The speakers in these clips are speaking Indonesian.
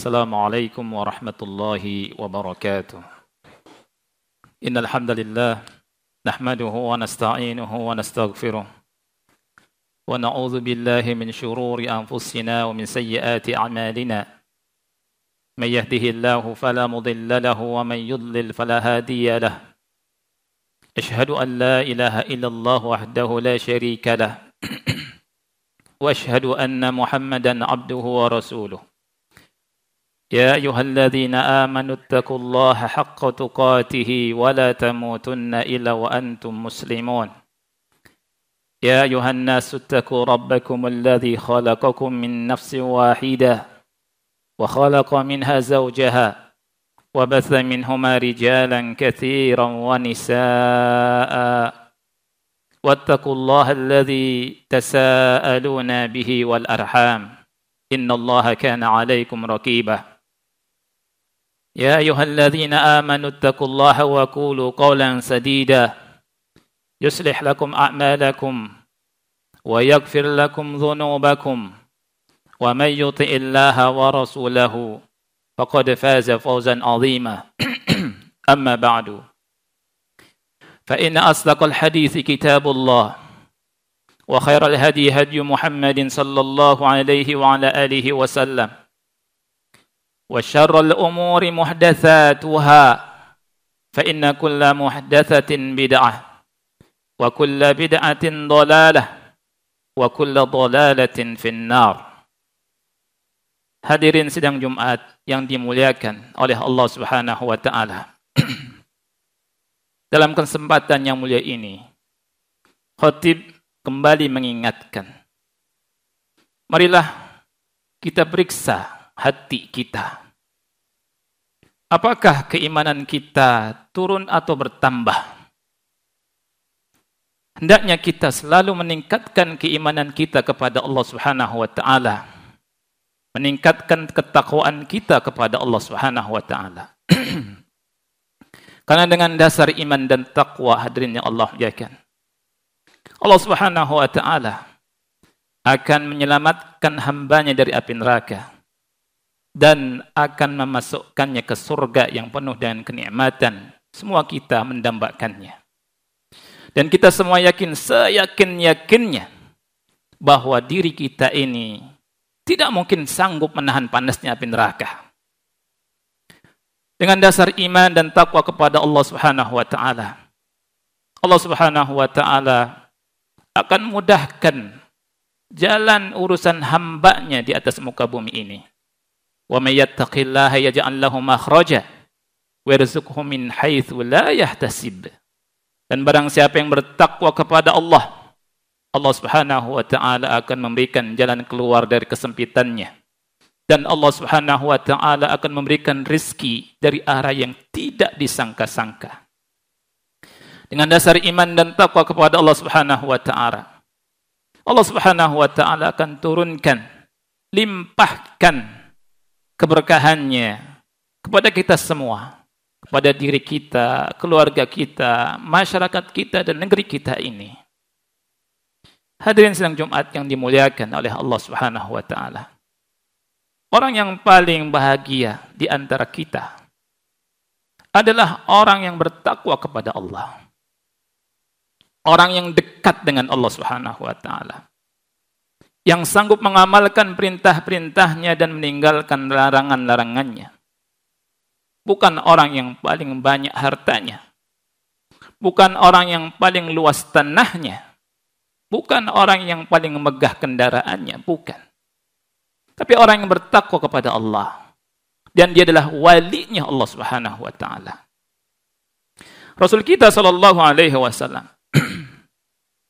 السلام عليكم ورحمة الله وبركاته إن الحمد لله نحمده ونستعينه ونستغفره ونعوذ بالله من شرور أنفسنا ومن سيئات أعمالنا من يهده الله فلا مضل له ومن يضلل فلا هادي له أشهد أن لا إله إلا الله وحده لا شريك له وأشهد أن محمدا عبده ورسوله يا أيها الذين آمنوا اتقوا الله حق تقاته ولا تموتن إلا وأنتم مسلمون يا أيها الناس اتقوا ربكم الذي خلقكم من نفس واحدة وخلق منها زوجها وبث منهما رجالا كثيرا ونساء واتقوا الله الذي تساءلون به والأرحام إن الله كان عليكم رقيبا يا أيها الذين آمنوا اتقوا الله وقولوا قولا سديدا يصلح لكم أعمالكم ويغفر لكم ذنوبكم ومن يطع الله ورسوله فقد فاز فوزا عظيما أما بعد فإن أصدق الحديث كتاب الله وخير الهدي هدي محمد صلى الله عليه وعلى آله وسلم وشر الأمور محدثاتها فإن كل محدثة بدعة وكل بدعة ضلالة وكل ضلالة في النار. Hadirin sidang Jumat yang dimuliakan oleh Allah Subhanahu wa taala. Dalam kesempatan yang mulia ini, khatib kembali mengingatkan, marilah kita periksa hati kita. Apakah keimanan kita turun atau bertambah? Hendaknya kita selalu meningkatkan keimanan kita kepada Allah Subhanahu wa taala. Meningkatkan ketakwaan kita kepada Allah Subhanahu wa taala. Karena dengan dasar iman dan takwa, hadirin yang Allah muliakan, Allah Subhanahu wa taala akan menyelamatkan hambanya dari api neraka dan akan memasukkannya ke surga yang penuh dengan kenikmatan. Semua kita mendambakannya. Dan kita semua yakin, seyakin-yakinnya, bahwa diri kita ini tidak mungkin sanggup menahan panasnya api neraka. Dengan dasar iman dan takwa kepada Allah Subhanahu wa taala, Allah Subhanahu wa taala akan mudahkan jalan urusan hambanya di atas muka bumi ini. Wa may yattaqillaha yaj'al lahu makhraja wa yarzuqhu min haitsu la yahtasib. Dan barang siapa yang bertakwa kepada Allah, Allah Subhanahu wa taala akan memberikan jalan keluar dari kesempitannya. Dan Allah Subhanahu wa taala akan memberikan rizki dari arah yang tidak disangka-sangka. Dengan dasar iman dan takwa kepada Allah Subhanahu wa taala, Allah Subhanahu wa taala akan turunkan, limpahkan keberkahannya kepada kita semua, kepada diri kita, keluarga kita, masyarakat kita, dan negeri kita ini. Hadirin sidang Jumat yang dimuliakan oleh Allah Subhanahu wa taala. Orang yang paling bahagia di antara kita adalah orang yang bertakwa kepada Allah. Orang yang dekat dengan Allah Subhanahu wa taala. Yang sanggup mengamalkan perintah-perintahnya dan meninggalkan larangan-larangannya. Bukan orang yang paling banyak hartanya. Bukan orang yang paling luas tanahnya. Bukan orang yang paling megah kendaraannya, bukan. Tapi orang yang bertakwa kepada Allah. Dan dia adalah walinya Allah Subhanahu wa taala. Rasul kita sallallahu alaihi wasallam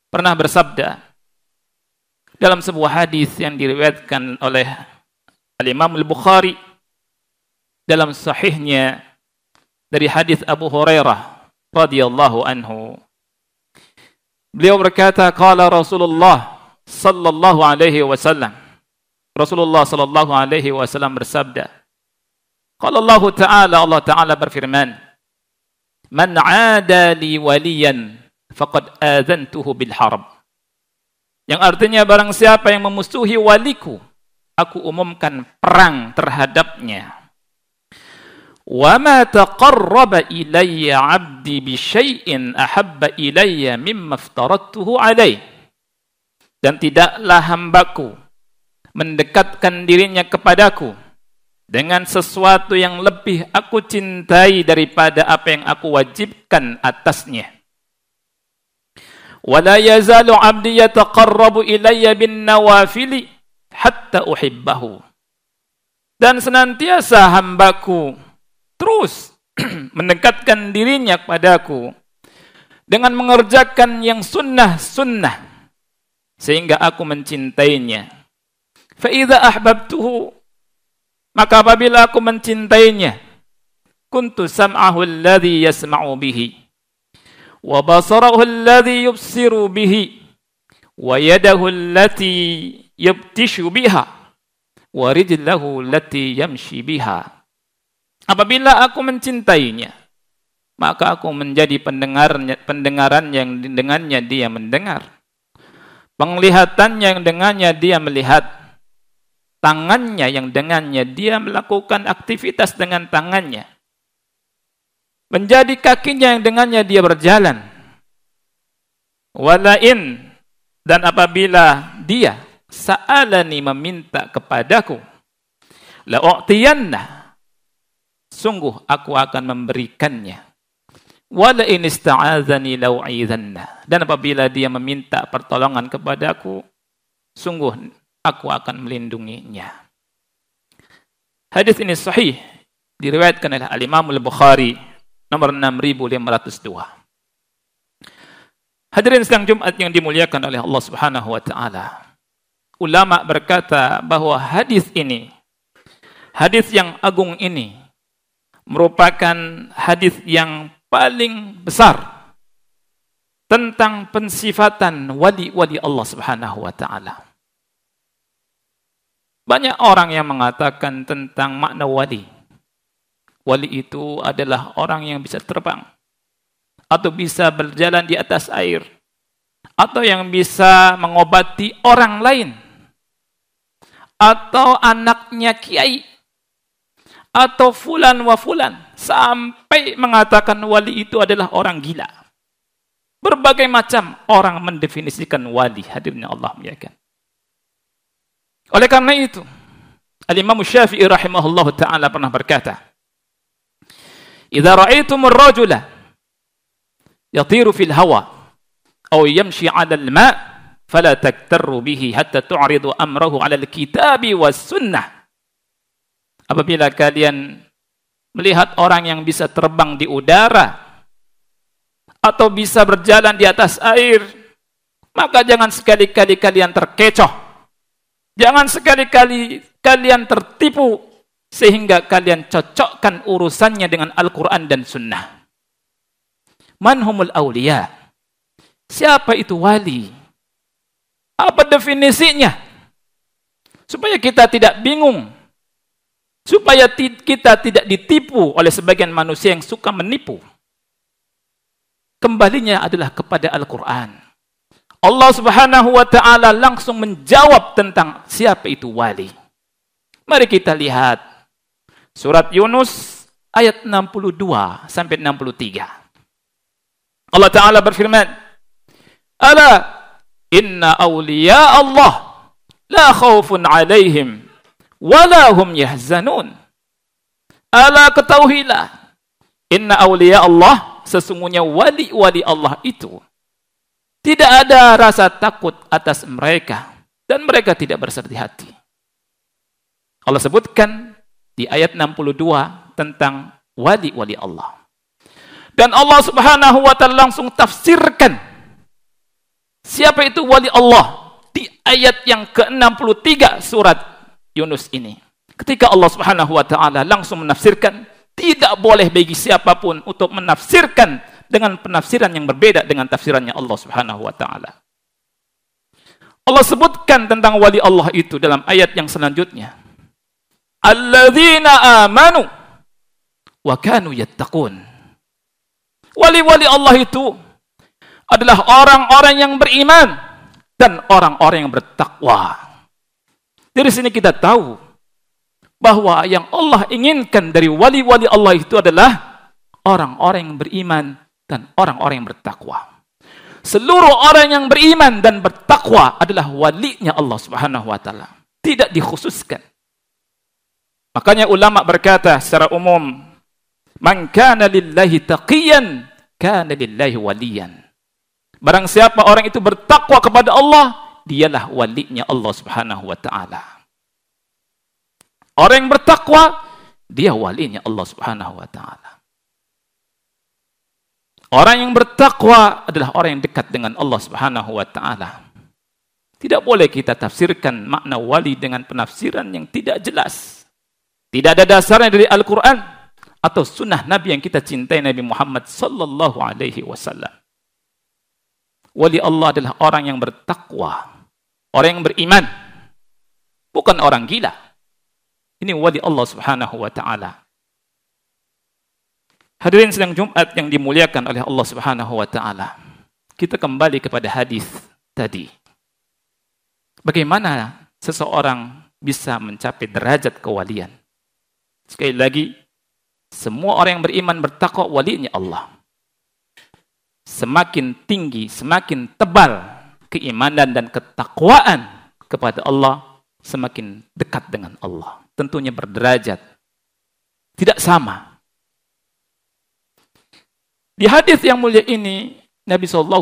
pernah bersabda dalam sebuah hadis yang diriwayatkan oleh Al-Imam Al-Bukhari dalam sahihnya dari hadis Abu Hurairah radhiyallahu anhu. Beliau berkata, qala Rasulullah sallallahu alaihi wasallam. Rasulullah sallallahu alaihi wasallam bersabda, qala Allah Ta'ala berfirman, man 'ada li waliyan faqad adzantuhu bil harb. Yang artinya barang siapa yang memusuhi waliku, aku umumkan perang terhadapnya. Wa ma taqarraba ilayya 'abdi bi syai'in ahabba ilayya mimma aftaradtuhu 'alaihi. Dan tidaklah hambaku mendekatkan dirinya kepadaku dengan sesuatu yang lebih aku cintai daripada apa yang aku wajibkan atasnya. Wa la yazalu 'abdi yataqarrabu ilayya bin nawafili hatta uhibbahu. Dan senantiasa hambaku terus mendekatkan dirinya kepadaku dengan mengerjakan yang sunnah-sunnah sehingga aku mencintainya. Fa idza ahbabtuhu, maka apabila aku mencintainya, kuntu sam'ahu alladhi yasma'u bihi wa basarahu alladhi yubsiru bihi wa yadahu allati yabtishu biha wa rijlahu allati yamshi biha. Apabila aku mencintainya, maka aku menjadi pendengaran yang dengannya dia mendengar, penglihatan yang dengannya dia melihat, tangannya yang dengannya dia melakukan aktivitas dengan tangannya, menjadi kakinya yang dengannya dia berjalan. Walain, dan apabila dia sa'alani meminta kepadaku, la'u'tiyanna, sungguh aku akan memberikannya. Wala in ista'adzani lau'idhanna, dan apabila dia meminta pertolongan kepadaku, sungguh aku akan melindunginya. Hadis ini sahih, diriwayatkan oleh Al-Imam Al-Bukhari nomor 6502. Hadirin sidang Jumat yang dimuliakan oleh Allah Subhanahu wa taala. Ulama berkata bahwa hadis ini, hadis yang agung ini, merupakan hadis yang paling besar tentang pensifatan wali-wali Allah Subhanahu wa taala. Banyak orang yang mengatakan tentang makna wali. Wali itu adalah orang yang bisa terbang, atau bisa berjalan di atas air, atau yang bisa mengobati orang lain, atau anaknya kiai, atau fulan wa fulan, sampai mengatakan wali itu adalah orang gila. Berbagai macam orang mendefinisikan wali, hadirnya Allah muliakan. Oleh karena itu, Al-Imam Syafi'i rahimahullahu ta'ala pernah berkata, "Idza ra'aitumur rajula yatiru fil hawa aw yamshi 'alal ma' fala taktarru bihi hatta tu'ridu amrahu 'alal kitabi was sunnah." Apabila kalian melihat orang yang bisa terbang di udara atau bisa berjalan di atas air, maka jangan sekali-kali kalian terkecoh. Jangan sekali-kali kalian tertipu sehingga kalian cocokkan urusannya dengan Al-Quran dan Sunnah. Man humul awliya? Siapa itu wali? Apa definisinya? Supaya kita tidak bingung, supaya kita tidak ditipu oleh sebagian manusia yang suka menipu. Kembalinya adalah kepada Al-Quran. Allah Subhanahu wa ta'ala langsung menjawab tentang siapa itu wali. Mari kita lihat surat Yunus ayat 62 sampai 63. Allah Ta'ala berfirman, "Ala inna awliya Allah la khawfun alaihim wala hum yahzanun." Ala, ketahuilah, inna awliya Allah, sesungguhnya wali-wali Allah itu tidak ada rasa takut atas mereka dan mereka tidak bersedih hati. Allah sebutkan di ayat 62 tentang wali-wali Allah. Dan Allah Subhanahu wa ta'ala langsung tafsirkan siapa itu wali Allah di ayat yang ke-63 surat Yunus ini. Ketika Allah Subhanahu wa ta'ala langsung menafsirkan, tidak boleh bagi siapapun untuk menafsirkan dengan penafsiran yang berbeda dengan tafsirannya Allah Subhanahu wa ta'ala. Allah sebutkan tentang wali Allah itu dalam ayat yang selanjutnya. Alladzina amanu wa kanu yattaqun. Wali-wali Allah itu adalah orang-orang yang beriman dan orang-orang yang bertakwa. Dari sini kita tahu bahwa yang Allah inginkan dari wali-wali Allah itu adalah orang-orang yang beriman dan orang-orang yang bertakwa. Seluruh orang yang beriman dan bertakwa adalah walinya Allah Subhanahu wa taala. Tidak dikhususkan. Makanya ulama berkata secara umum, man kana lillahi taqiyan kana lillahi waliyan. Barang siapa orang itu bertakwa kepada Allah, dialah walinya Allah Subhanahu wa taala. Orang yang bertakwa, dia walinya Allah Subhanahu wa taala. Orang yang bertakwa adalah orang yang dekat dengan Allah Subhanahu wa taala. Tidak boleh kita tafsirkan makna wali dengan penafsiran yang tidak jelas. Tidak ada dasarnya dari Al-Qur'an atau sunnah Nabi yang kita cintai, Nabi Muhammad sallallahu alaihi wasallam. Wali Allah adalah orang yang bertakwa, orang yang beriman, bukan orang gila. Ini wali Allah Subhanahu wa taala. Hadirin sidang Jumat yang dimuliakan oleh Allah Subhanahu wa taala. Kita kembali kepada hadis tadi. Bagaimana seseorang bisa mencapai derajat kewalian? Sekali lagi, semua orang yang beriman bertakwa walinya Allah. Semakin tinggi, semakin tebal keimanan dan ketakwaan kepada Allah, semakin dekat dengan Allah. Tentunya berderajat. Tidak sama. Di hadis yang mulia ini, Nabi SAW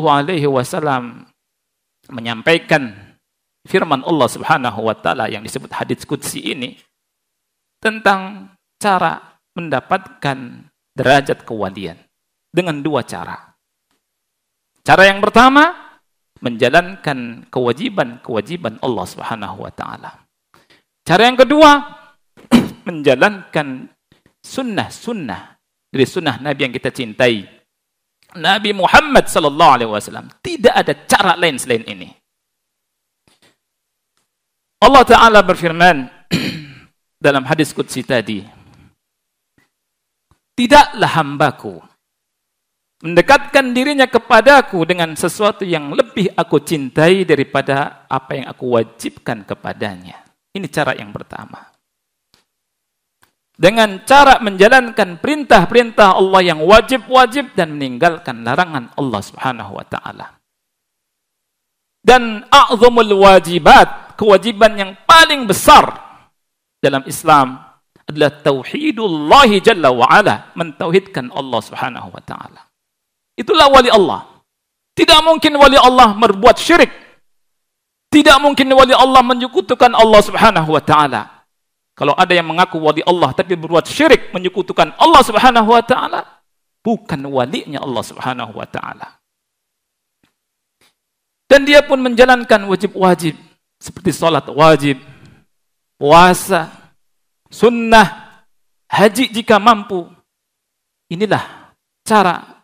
menyampaikan firman Allah Subhanahu wa taala yang disebut hadis qudsi ini tentang cara mendapatkan derajat kewalian dengan dua cara. Cara yang pertama, menjalankan kewajiban-kewajiban Allah Subhanahu wa taala. Cara yang kedua, menjalankan sunnah-sunnah dari sunnah Nabi yang kita cintai, Nabi Muhammad sallallahu alaihi wasallam. Tidak ada cara lain selain ini. Allah Ta'ala berfirman dalam hadis qudsi tadi, tidaklah hambaku mendekatkan dirinya kepadaku dengan sesuatu yang lebih aku cintai daripada apa yang aku wajibkan kepadanya. Ini cara yang pertama. Dengan cara menjalankan perintah-perintah Allah yang wajib-wajib dan meninggalkan larangan Allah Subhanahu wa taala. Dan a'zamul wajibat, kewajiban yang paling besar dalam Islam adalah tauhidullah jalla wa ala, mentauhidkan Allah Subhanahu wa taala. Itulah wali Allah. Tidak mungkin wali Allah berbuat syirik. Tidak mungkin wali Allah menyekutukan Allah Subhanahu wa taala. Kalau ada yang mengaku wali Allah tapi berbuat syirik, menyekutukan Allah Subhanahu wa taala, bukan walinya Allah Subhanahu wa taala. Dan dia pun menjalankan wajib-wajib seperti salat wajib, puasa, sunnah, haji jika mampu. Inilah cara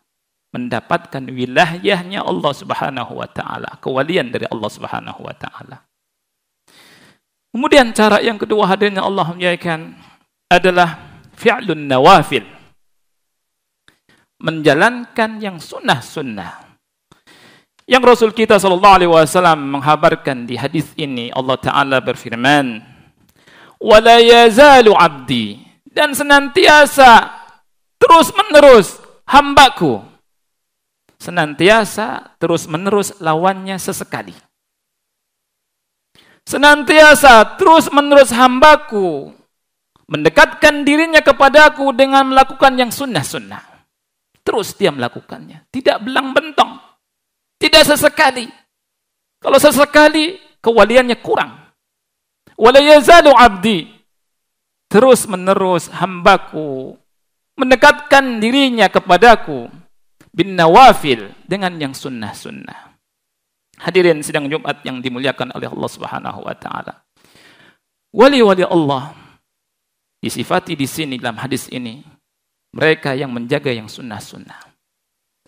mendapatkan wilayahnya Allah Subhanahu wa taala, kewalian dari Allah Subhanahu wa taala. Kemudian cara yang kedua hadirnya Allah menyayangkan adalah fi'lun nawafil. Menjalankan yang sunnah-sunnah. Yang Rasul kita sallallahu alaihi wasallam menghabarkan di hadis ini, Allah Ta'ala berfirman, "Wa la yazalu 'abdi," dan senantiasa terus-menerus hambaku senantiasa terus-menerus lawannya sesekali. Senantiasa terus-menerus hambaku mendekatkan dirinya kepadaku dengan melakukan yang sunnah-sunnah. Terus dia melakukannya. Tidak belang-bentong. Tidak sesekali. Kalau sesekali, kewaliannya kurang. Wala yazalu abdi. Terus-menerus hambaku mendekatkan dirinya kepadaku bin nawafil, dengan yang sunnah-sunnah. Hadirin sidang Jumat yang dimuliakan oleh Allah Subhanahu wa taala. Wali-wali Allah disifati di sini dalam hadis ini, mereka yang menjaga yang sunnah-sunnah.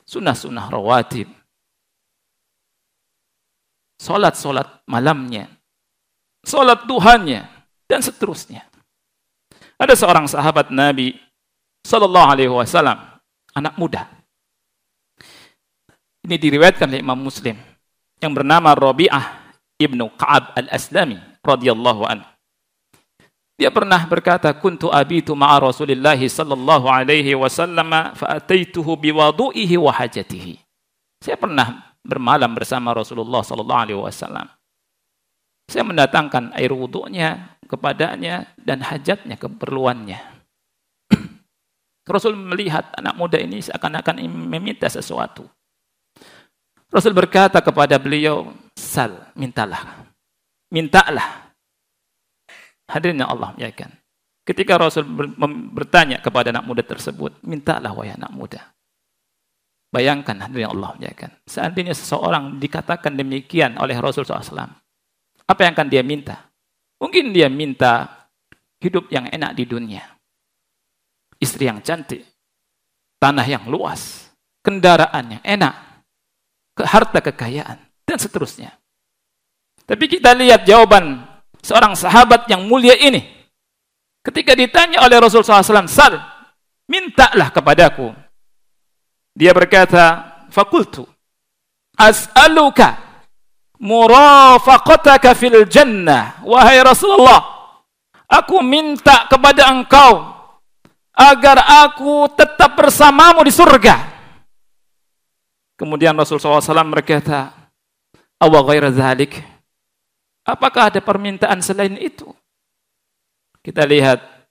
Sunnah-sunnah rawatib. Salat-salat malamnya, salat duhanya, dan seterusnya. Ada seorang sahabat Nabi sallallahu alaihi wasallam, anak muda. Ini diriwayatkan oleh Imam Muslim, yang bernama Rabi'ah ibnu Ka'ab al-Aslami radhiyallahu anhu. Dia pernah berkata, "Kuntu abitu ma'a Rasulillah sallallahu alaihi wasallam fa ataituhu biwudu'ihi wa hajatihi." Saya pernah bermalam bersama Rasulullah sallallahu alaihi wasallam. Saya mendatangkan air wudunya kepadanya dan hajatnya, keperluannya. Rasul melihat anak muda ini seakan-akan meminta sesuatu. Rasul berkata kepada beliau, "Sal, mintalah. Mintalah." Hadirin yang Allah muliakan. Ketika Rasul bertanya kepada anak muda tersebut, "Mintalah wahai anak muda." Bayangkan hadirin yang Allah muliakan. Seandainya seseorang dikatakan demikian oleh Rasul SAW, apa yang akan dia minta? Mungkin dia minta hidup yang enak di dunia. Istri yang cantik, tanah yang luas, kendaraan yang enak, harta kekayaan, dan seterusnya. Tapi kita lihat jawaban seorang sahabat yang mulia ini. Ketika ditanya oleh Rasulullah SAW, "Sal, mintalah kepadaku." Dia berkata, "Fakultu, as'aluka murafaqataka fil jannah." Wahai Rasulullah, aku minta kepada engkau agar aku tetap bersamamu di surga. Kemudian Rasulullah SAW berkata, "Aw ghaira dzalik?" Apakah ada permintaan selain itu? Kita lihat.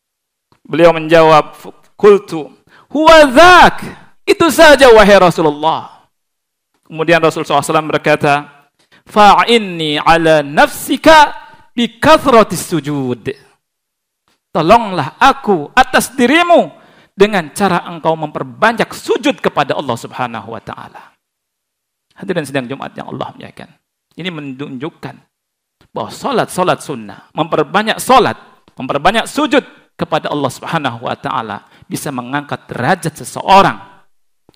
Beliau menjawab, "Qultu huwa dzak." Itu saja wahai Rasulullah. Kemudian Rasulullah SAW berkata, "Fa'inni ala nafsika bi kathratis sujud." Tolonglah aku atas dirimu dengan cara engkau memperbanyak sujud kepada Allah Subhanahu wa taala. Hadirin sidang Jumat yang Allah muliakan. Ini menunjukkan bahwa salat sunnah, memperbanyak salat, memperbanyak sujud kepada Allah Subhanahu wa taala bisa mengangkat derajat seseorang.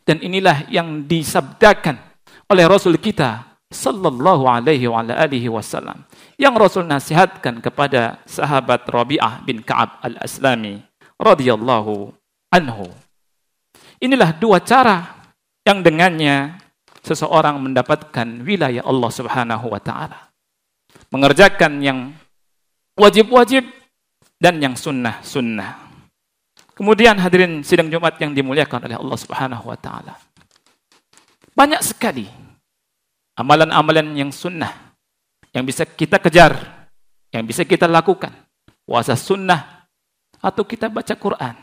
Dan inilah yang disabdakan oleh Rasul kita sallallahu alaihi wa alihi wasallam, yang Rasul nasihatkan kepada sahabat Rabi'ah bin Ka'ab al-Aslami radhiyallahu anhu. Inilah dua cara yang dengannya seseorang mendapatkan wilayah Allah Subhanahu wa taala. Mengerjakan yang wajib-wajib dan yang sunnah-sunnah. Kemudian hadirin sidang Jumat yang dimuliakan oleh Allah Subhanahu wa taala. Banyak sekali amalan-amalan yang sunnah yang bisa kita kejar, yang bisa kita lakukan. Puasa sunnah atau kita baca Quran.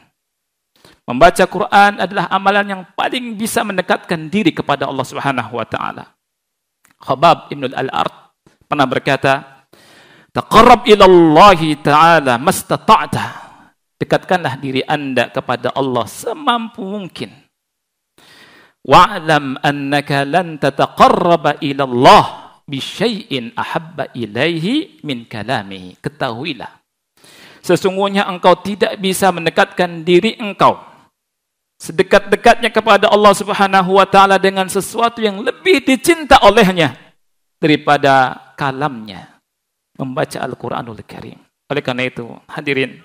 Membaca Quran adalah amalan yang paling bisa mendekatkan diri kepada Allah Subhanahu wa taala. Khabbab ibn al-Ard pernah berkata, "Taqarrab ila Allah Ta'ala mastata'ta." Dekatkanlah diri Anda kepada Allah semampu mungkin. Wa'lam annaka lan tataqarraba ila Allah bi syai'in ahabba ilaihi min kalamihi. Ketahuilah, sesungguhnya engkau tidak bisa mendekatkan diri engkau sedekat-dekatnya kepada Allah Subhanahu wa taala dengan sesuatu yang lebih dicinta olehnya daripada kalamnya, membaca Al-Quranul Karim. Oleh karena itu, hadirin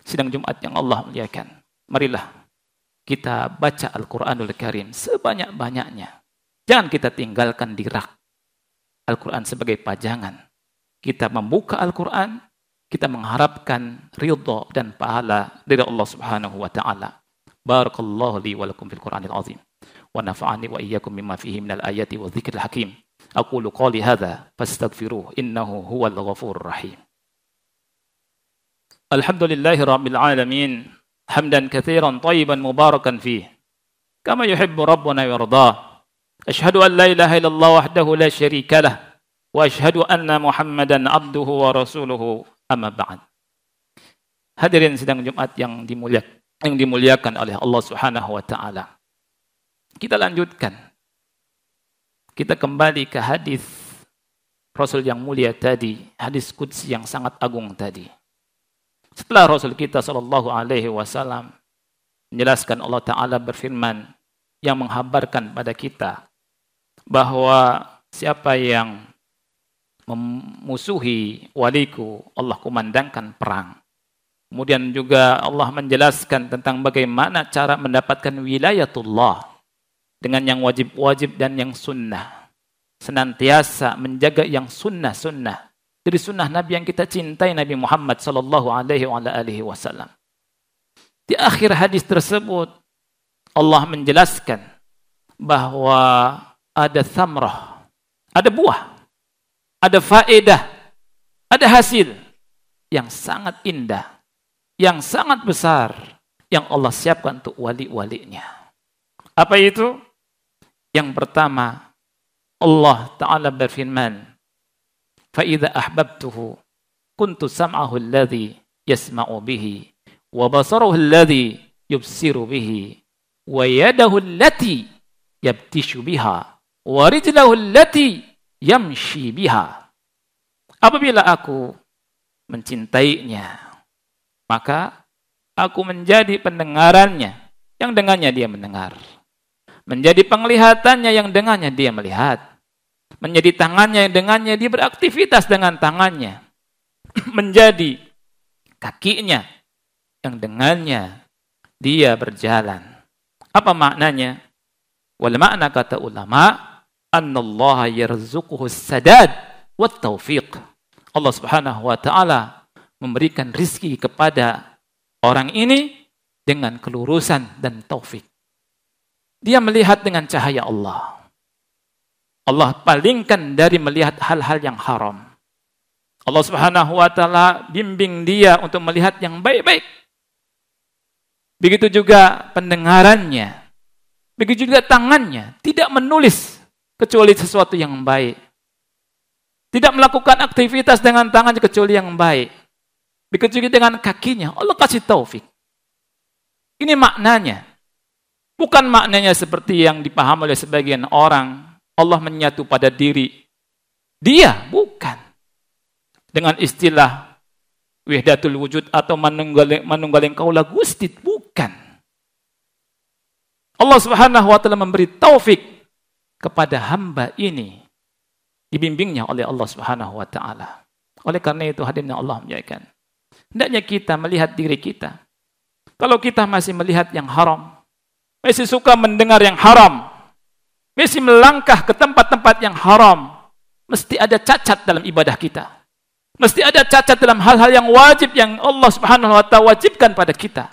sidang Jumat yang Allah muliakan, marilah kita baca Al-Quranul Karim sebanyak-banyaknya. Jangan kita tinggalkan di rak. Al-Quran sebagai pajangan. Kita membuka Al-Quran, kita mengharapkan ridha dan pahala dari Allah Subhanahu wa taala. Barakallahu li wa lakum fil Qur'anil azim. Wa nafa'ani wa iyyakum mimma fihi minal ayati wa dzikril hakim. Aqulu qali hadza fastaghfiruh innahu huwal ghafurur rahim. Alhamdulillahi rabbil alamin, hamdan katsiran thayyiban mubarakan fih, kama yuhibbu rabbuna wa yardah. Asyhadu an la ilaha illallah wahdahu la syarika lah, wa asyhadu anna Muhammadan abduhu wa rasuluhu, amma ba'd. Hadirin sidang Jumat yang dimuliakan oleh Allah Subhanahu wa taala. Kita lanjutkan. Kita kembali ke hadis Rasul yang mulia tadi, hadis qudsi yang sangat agung tadi. Setelah Rasul kita sallallahu alaihi wasallam menjelaskan, Allah taala berfirman yang menghabarkan pada kita bahwa siapa yang memusuhi waliku, Allah kumandangkan perang. Kemudian juga Allah menjelaskan tentang bagaimana cara mendapatkan wilayatullah dengan yang wajib-wajib dan yang sunnah. Senantiasa menjaga yang sunnah-sunnah dari sunnah Nabi yang kita cintai, Nabi Muhammad sallallahu alaihi wasallam. Di akhir hadis tersebut Allah menjelaskan bahwa ada thamrah, ada buah, ada faedah, ada hasil yang sangat indah, yang sangat besar yang Allah siapkan untuk wali-walinya. Apa itu? Yang pertama, Allah Ta'ala berfirman, فَإِذَا أَحْبَبْتُهُ كُنْتُ سَمْعَهُ الَّذِي يَسْمَعُ بِهِ وَبَصَرُهُ الَّذِي يُبْصِرُ بِهِ وَيَدَهُ الَّتِي يَبْتِشُ بِهَا وَرِجْلَهُ الَّتِي يَمْشِي بِهَا. Apabila aku mencintainya, maka aku menjadi pendengarannya yang dengannya dia mendengar, menjadi penglihatannya yang dengannya dia melihat, menjadi tangannya yang dengannya dia beraktivitas dengan tangannya, menjadi kakinya yang dengannya dia berjalan. Apa maknanya? Wal makna kata ulama, annallaha yarzuquhu sadad wat taufiq. Allah Subhanahu wa taala memberikan rizki kepada orang ini dengan kelurusan dan taufik. Dia melihat dengan cahaya Allah. Allah palingkan dari melihat hal-hal yang haram. Allah Subhanahu wa taala bimbing dia untuk melihat yang baik-baik. Begitu juga pendengarannya. Begitu juga tangannya, tidak menulis kecuali sesuatu yang baik. Tidak melakukan aktivitas dengan tangannya kecuali yang baik. Begitu juga dengan kakinya, Allah kasih taufik. Ini maknanya. Bukan maknanya seperti yang dipahami oleh sebagian orang, Allah menyatu pada diri dia, bukan. Dengan istilah wahdatul wujud atau manunggaling kaula Gusti, bukan. Allah Subhanahu wa taala memberi taufik kepada hamba ini, dibimbingnya oleh Allah Subhanahu wa taala. Oleh karena itu hadirin Allah muliakan, hendaknya kita melihat diri kita. Kalau kita masih melihat yang haram, masih suka mendengar yang haram, masih melangkah ke tempat-tempat yang haram, mesti ada cacat dalam ibadah kita. Mesti ada cacat dalam hal-hal yang wajib yang Allah Subhanahu wa taala wajibkan pada kita.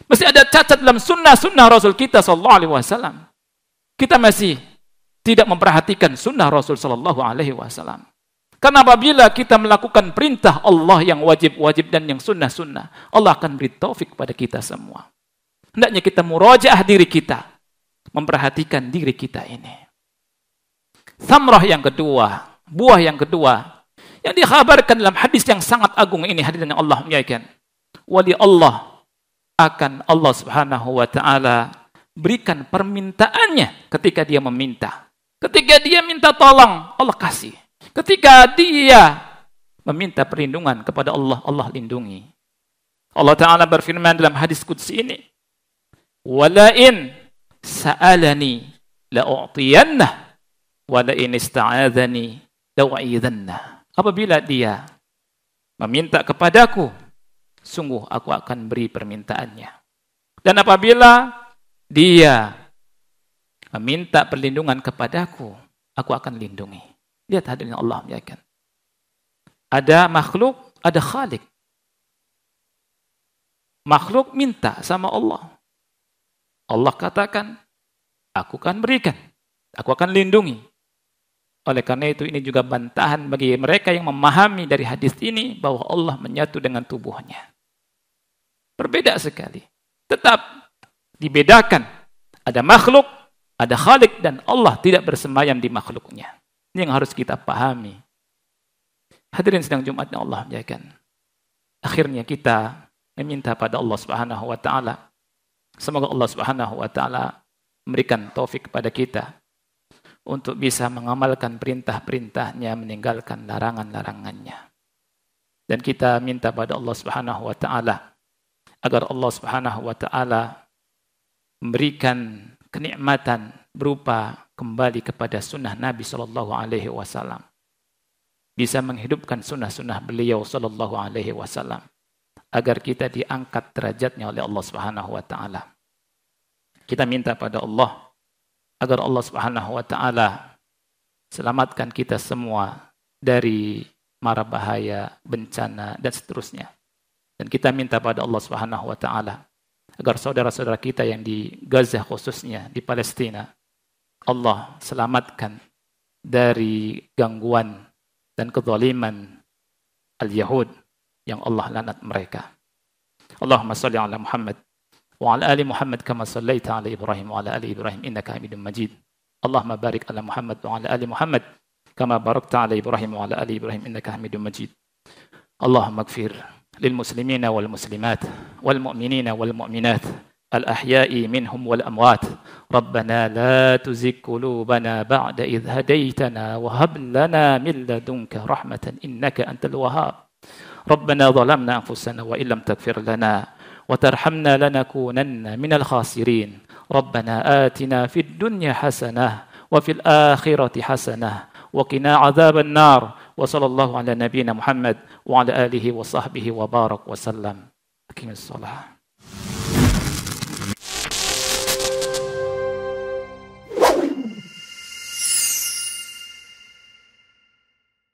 Mesti ada cacat dalam sunnah-sunnah Rasul kita sallallahu alaihi wasallam. Kita masih tidak memperhatikan sunnah Rasul sallallahu alaihi wasallam. Karena apabila kita melakukan perintah Allah yang wajib-wajib dan yang sunnah-sunnah, Allah akan beri taufik pada kita semua. Hendaknya kita murajaah diri kita, memperhatikan diri kita ini. Thamrah yang kedua, buah yang kedua, yang dikhabarkan dalam hadis yang sangat agung ini, hadirin yang Allah muliakan. Wali Allah akan Allah Subhanahu wa taala berikan permintaannya ketika dia meminta. Ketika dia minta tolong, Allah kasih. Ketika dia meminta perlindungan kepada Allah, Allah lindungi. Allah Ta'ala berfirman dalam hadis qudsi ini, "Walain sa'alani la'u'tiyannah, walain ista'adzani la'u'idhannah." Apabila dia meminta kepadaku, sungguh aku akan beri permintaannya. Dan apabila dia meminta perlindungan kepadaku, aku akan lindungi. Lihat hadirin Allah muliakan. Ada makhluk, ada khalik. Makhluk minta sama Allah. Allah katakan, aku akan berikan. Aku akan lindungi. Oleh karena itu ini juga bantahan bagi mereka yang memahami dari hadis ini bahwa Allah menyatu dengan tubuhnya. Berbeda sekali. Tetap dibedakan. Ada makhluk, ada khalik, dan Allah tidak bersemayam di makhluknya. Ini yang harus kita pahami. Hadirin sidang Jumat yang Allah muliakan. Akhirnya kita meminta pada Allah Subhanahu wa taala. Semoga Allah Subhanahu wa taala memberikan taufik kepada kita untuk bisa mengamalkan perintah-perintahnya, meninggalkan larangan-larangannya. Dan kita minta pada Allah Subhanahu wa taala agar Allah Subhanahu wa taala memberikan kenikmatan berupa kembali kepada sunnah Nabi sallallahu alaihi wasallam. Bisa menghidupkan sunnah-sunnah beliau sallallahu alaihi wasallam agar kita diangkat derajatnya oleh Allah Subhanahu wa taala. Kita minta pada Allah agar Allah Subhanahu wa taala selamatkan kita semua dari mara bahaya, bencana, dan seterusnya. Dan kita minta pada Allah Subhanahu wa taala agar saudara-saudara kita yang di Gaza khususnya di Palestina, Allah selamatkan dari gangguan dan kezaliman al-Yahud yang Allah laknat mereka. Allahumma salli ala Muhammad wa ala ali Muhammad kama sallaita ala Ibrahim wa ala ali Ibrahim innaka Hamidum Majid. Allahumma barik ala Muhammad wa ala ali Muhammad kama barakta ala Ibrahim wa ala ali Ibrahim innaka Hamidum Majid. Allahumma ighfir lil muslimina wal muslimat wal mu'minina wal mu'minat الأحياء منهم والأموات ربنا لا تزغ قلوبنا بعد إذ هديتنا وهب لنا من لدنك رحمة إنك أنت الوهاب ربنا ظلمنا أنفسنا وإن لم تغفر لنا وترحمنا لنكونن من الخاسرين ربنا آتنا في الدنيا حسنة وفي الآخرة حسنة وقنا عذاب النار وصلى الله على نبينا محمد وعلى آله وصحبه وبارك وسلم. أقم الصلاة.